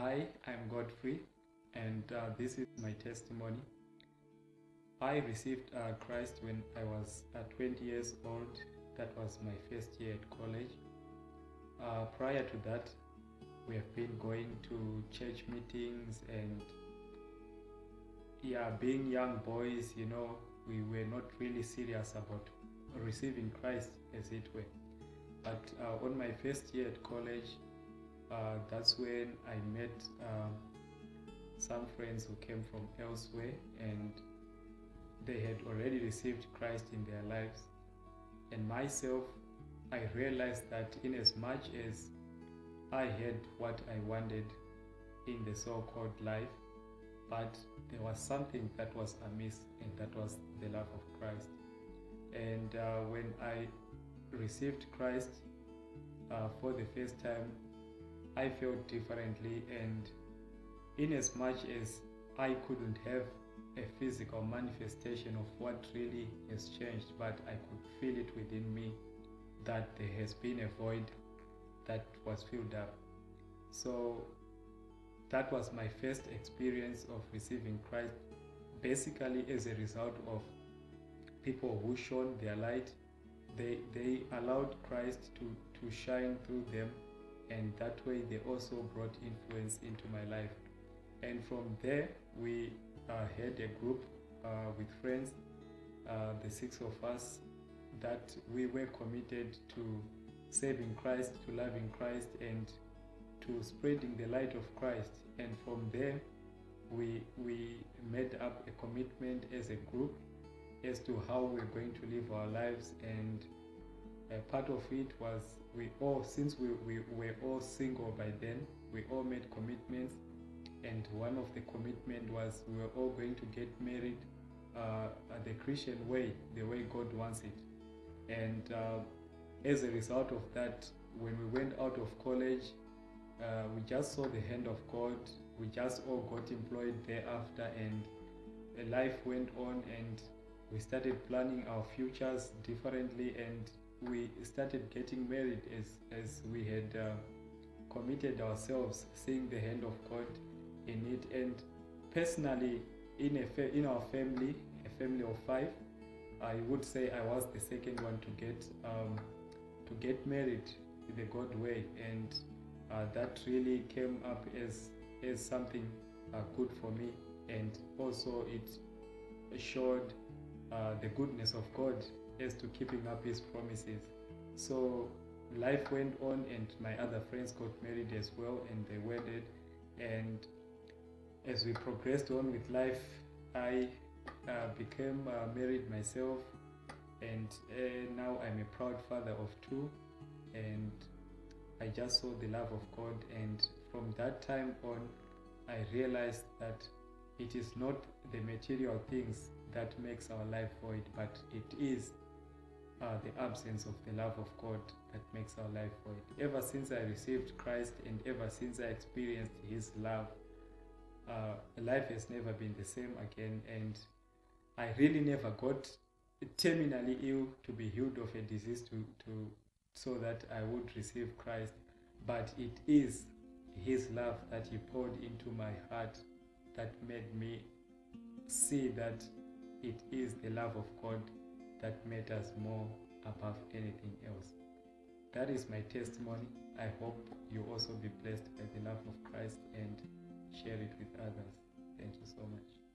Hi, I'm Godfrey, and this is my testimony. I received Christ when I was 20 years old. That was my first year at college. Prior to that, we have been going to church meetings and being young boys, we were not really serious about receiving Christ, as it were. But on my first year at college, that's when I met some friends who came from elsewhere, and they had already received Christ in their lives. And myself, I realized that in as much as I had what I wanted in the so-called life, but there was something that was amiss, and that was the love of Christ. And when I received Christ for the first time, I felt differently, and in as much as I couldn't have a physical manifestation of what really has changed, but I could feel it within me that there has been a void that was filled up. So that was my first experience of receiving Christ, basically as a result of people who shone their light. They allowed Christ to shine through them, and that way they also brought influence into my life. And from there, we had a group with friends, the 6 of us, that we were committed to serving Christ, to loving Christ, and to spreading the light of Christ. And from there, we made up a commitment as a group as to how we're going to live our lives. And part of it was, since we were all single by then, we all made commitments. And one of the commitment was we were all going to get married the Christian way, the way God wants it. And as a result of that, when we went out of college, we just saw the hand of God. We just all got employed thereafter, and life went on, and we started planning our futures differently, and we started getting married as we had committed ourselves, seeing the hand of God in it. And personally, in our family, a family of 5, I would say I was the second one to get married the God way, and that really came up as something good for me, and also it showed the goodness of God as to keeping up His promises. So life went on, and my other friends got married as well, and they wedded. And as we progressed on with life, I became married myself, and now I'm a proud father of 2, and I just saw the love of God. And from that time on, I realized that it is not the material things that makes our life void, but it is the absence of the love of God that makes our life void. Ever since I received Christ, and ever since I experienced His love, life has never been the same again. And I really never got terminally ill to be healed of a disease so that I would receive Christ. But it is His love that He poured into my heart that made me see that it is the love of God that matters more above anything else. That is my testimony. I hope you also be blessed by the love of Christ and share it with others. Thank you so much.